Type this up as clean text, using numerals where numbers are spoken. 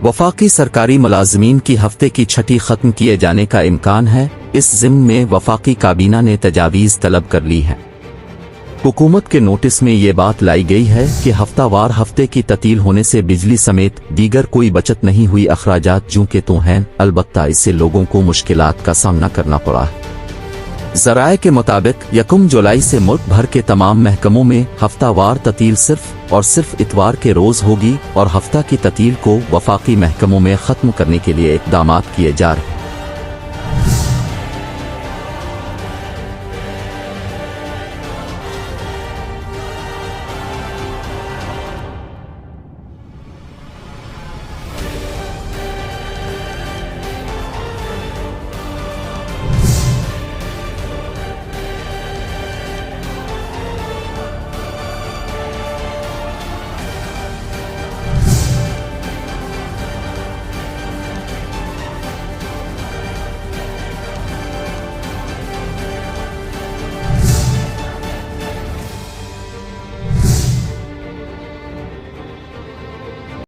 वफाकी सरकारी मुलाजमीन की हफ्ते की छठी खत्म किए जाने का इम्कान है। इस ज़िम्न में वफाकी काबीना ने तजावीज़ तलब कर ली है। हुकूमत के नोटिस में ये बात लाई गई है कि हफ्तावार हफ्ते की ततील होने से बिजली समेत दीगर कोई बचत नहीं हुई। अखराजात जूं के तो हैं, अलबत्ता इससे लोगों को मुश्किलात का सामना करना पड़ा है। ज़राए के मुताबिक 1 जुलाई से मुल्क भर के तमाम महकमों में हफ्तावार ततील सिर्फ और सिर्फ इतवार के रोज़ होगी और हफ्ता की ततील को वफाकी महकमों में ख़त्म करने के लिए इक़दामात किए जा रहे हैं।